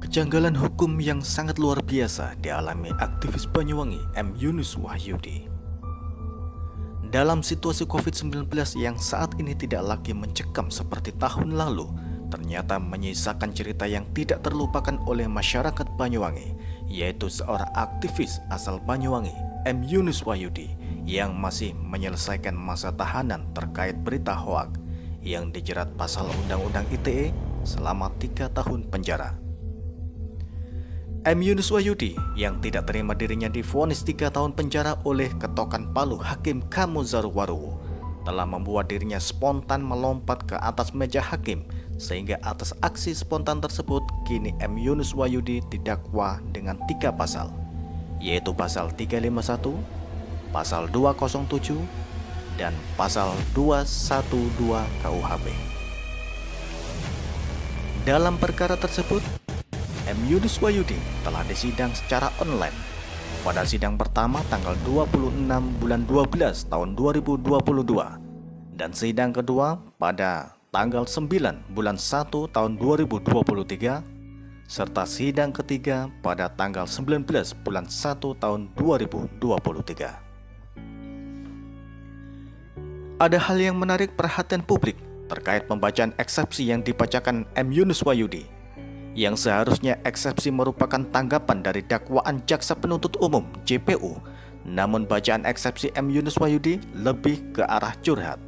Kejanggalan hukum yang sangat luar biasa dialami aktivis Banyuwangi M. Yunus Wahyudi. Dalam situasi COVID-19 yang saat ini tidak lagi mencekam seperti tahun lalu, ternyata menyisakan cerita yang tidak terlupakan oleh masyarakat Banyuwangi, yaitu seorang aktivis asal Banyuwangi M. Yunus Wahyudi yang masih menyelesaikan masa tahanan terkait berita hoak yang dijerat pasal Undang-Undang ITE selama 3 tahun penjara. M. Yunus Wahyudi yang tidak terima dirinya divonis 3 tahun penjara oleh Ketokan Palu Hakim Kamuzaru Waruwu telah membuat dirinya spontan melompat ke atas meja hakim, sehingga atas aksi spontan tersebut kini M. Yunus Wahyudi didakwa dengan 3 pasal, yaitu pasal 351, pasal 207, dan pasal 212 KUHP. Dalam perkara tersebut, M. Yunus Wahyudi telah disidang secara online pada sidang pertama tanggal 26 bulan 12 tahun 2022 dan sidang kedua pada tanggal 9 bulan 1 tahun 2023 serta sidang ketiga pada tanggal 19 bulan 1 tahun 2023. Ada hal yang menarik perhatian publik terkait pembacaan eksepsi yang dibacakan M. Yunus Wahyudi, yang seharusnya eksepsi merupakan tanggapan dari dakwaan Jaksa Penuntut Umum JPU, namun bacaan eksepsi M. Yunus Wahyudi lebih ke arah curhat.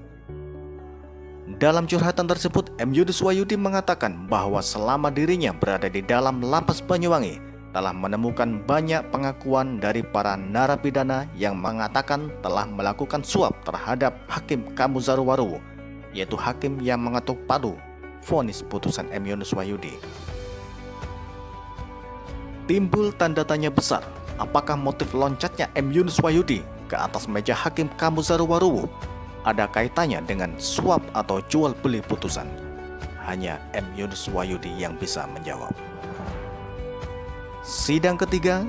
Dalam curhatan tersebut, M. Yunus Wahyudi mengatakan bahwa selama dirinya berada di dalam lapas Banyuwangi telah menemukan banyak pengakuan dari para narapidana yang mengatakan telah melakukan suap terhadap Hakim Kamuzaru Waruwu, yaitu hakim yang mengetuk palu vonis putusan M. Yunus Wahyudi. Timbul tanda tanya besar, apakah motif loncatnya M. Yunus Wahyudi ke atas meja Hakim Kamuzaru Waruwu ada kaitannya dengan suap atau jual beli putusan? Hanya M. Yunus Wahyudi yang bisa menjawab. Sidang ketiga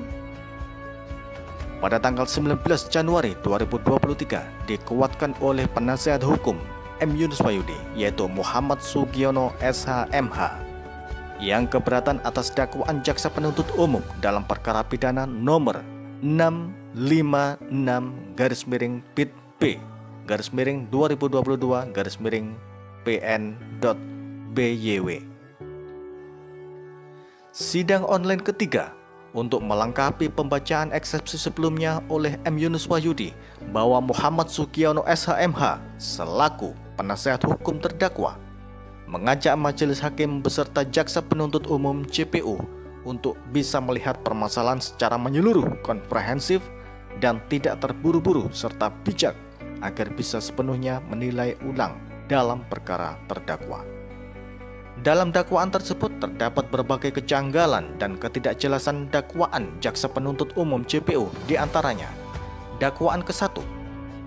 pada tanggal 19 Januari 2023 dikuatkan oleh penasihat hukum M. Yunus Wahyudi, yaitu Muhammad Sugiono SH.MH, yang keberatan atas dakwaan Jaksa Penuntut Umum dalam perkara pidana nomor 656/PIT/2022/PN.BYW. Sidang online ketiga untuk melengkapi pembacaan eksepsi sebelumnya oleh M. Yunus Wahyudi bahwa Muhammad Sugiono SH.MH selaku penasihat hukum terdakwa mengajak majelis hakim beserta Jaksa Penuntut Umum JPU untuk bisa melihat permasalahan secara menyeluruh, komprehensif, dan tidak terburu-buru serta bijak agar bisa sepenuhnya menilai ulang dalam perkara terdakwa. Dalam dakwaan tersebut terdapat berbagai kejanggalan dan ketidakjelasan dakwaan Jaksa Penuntut Umum JPU, diantaranya dakwaan ke-1,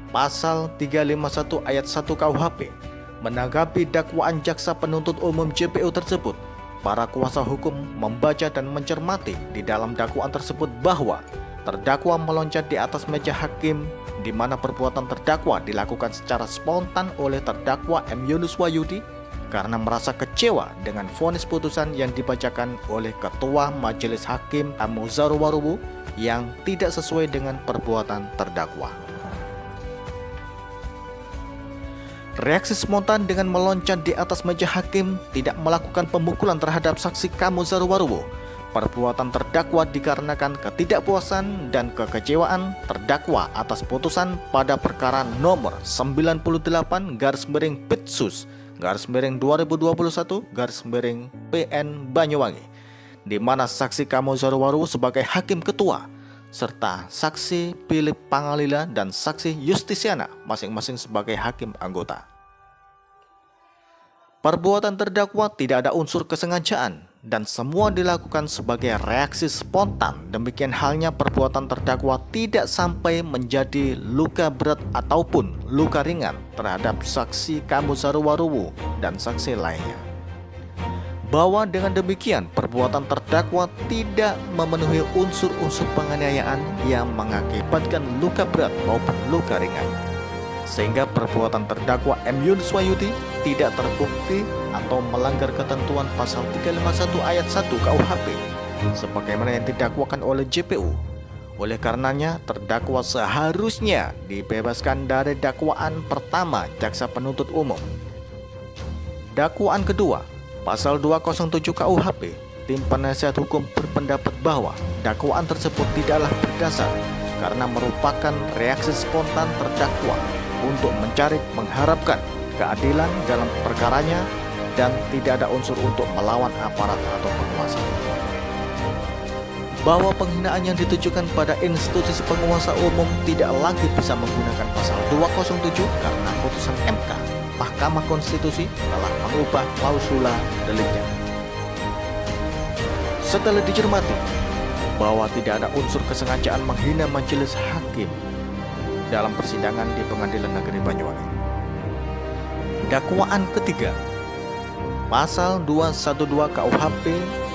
pasal 351 ayat 1 KUHP. Menanggapi dakwaan Jaksa Penuntut Umum JPU tersebut, para kuasa hukum membaca dan mencermati di dalam dakwaan tersebut bahwa terdakwa meloncat di atas meja hakim, di mana perbuatan terdakwa dilakukan secara spontan oleh terdakwa M. Yunus Wahyudi karena merasa kecewa dengan vonis putusan yang dibacakan oleh Ketua Majelis Hakim Kamuzaru Waruwu yang tidak sesuai dengan perbuatan terdakwa. Reaksi spontan dengan meloncat di atas meja hakim, tidak melakukan pemukulan terhadap saksi Kamuzaru Waruwu. Perbuatan terdakwa dikarenakan ketidakpuasan dan kekecewaan terdakwa atas putusan pada perkara nomor 98/Pitsus/2021/PN Banyuwangi, di mana saksi Kamuzaru Waruwu sebagai hakim ketua serta saksi Philip Pangalila dan saksi Justisiana masing-masing sebagai hakim anggota. Perbuatan terdakwa tidak ada unsur kesengajaan dan semua dilakukan sebagai reaksi spontan. Demikian halnya perbuatan terdakwa tidak sampai menjadi luka berat ataupun luka ringan terhadap saksi Kamuzaru Waruwu dan saksi lainnya. Bahwa dengan demikian perbuatan terdakwa tidak memenuhi unsur-unsur penganiayaan yang mengakibatkan luka berat maupun luka ringan, sehingga perbuatan terdakwa M. Yunus Wahyudi tidak terbukti atau melanggar ketentuan pasal 351 ayat 1 KUHP sebagaimana yang didakwakan oleh JPU. Oleh karenanya, terdakwa seharusnya dibebaskan dari dakwaan pertama jaksa penuntut umum. Dakwaan kedua, pasal 207 KUHP, tim penasihat hukum berpendapat bahwa dakwaan tersebut tidaklah berdasar karena merupakan reaksi spontan terdakwa untuk mencari mengharapkan keadilan dalam perkaranya dan tidak ada unsur untuk melawan aparat atau penguasa. Bahwa penghinaan yang ditujukan pada institusi penguasa umum tidak lagi bisa menggunakan pasal 207 karena putusan MK, Mahkamah Konstitusi, telah mengubah klausula deliknya. Setelah dicermati bahwa tidak ada unsur kesengajaan menghina majelis hakim dalam persidangan di Pengadilan Negeri Banyuwangi. Dakwaan ketiga, pasal 212 KUHP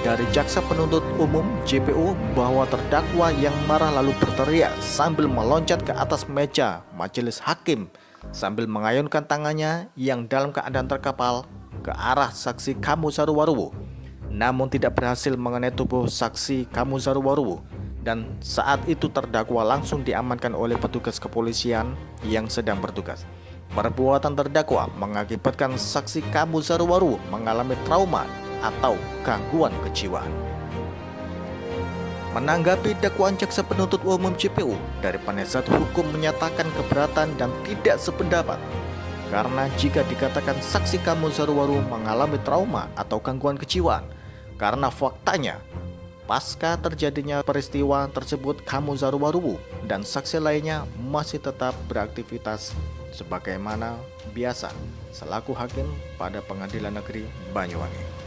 dari jaksa penuntut umum JPU bahwa terdakwa yang marah lalu berteriak sambil meloncat ke atas meja majelis hakim sambil mengayunkan tangannya yang dalam keadaan terkepal ke arah saksi Kamu Saruwaruwu, namun tidak berhasil mengenai tubuh saksi Kamu Saruwaruwu, dan saat itu terdakwa langsung diamankan oleh petugas kepolisian yang sedang bertugas. Perbuatan terdakwa mengakibatkan saksi Kamu Saruwaruwu mengalami trauma atau gangguan kejiwaan. Menanggapi dakwaan jaksa penuntut umum JPU, dari penasihat hukum menyatakan keberatan dan tidak sependapat karena jika dikatakan saksi Kamu Saruwaruwu mengalami trauma atau gangguan kejiwaan, karena faktanya pasca terjadinya peristiwa tersebut Kamu Saruwaruwu dan saksi lainnya masih tetap beraktivitas sebagaimana biasa selaku hakim pada Pengadilan Negeri Banyuwangi.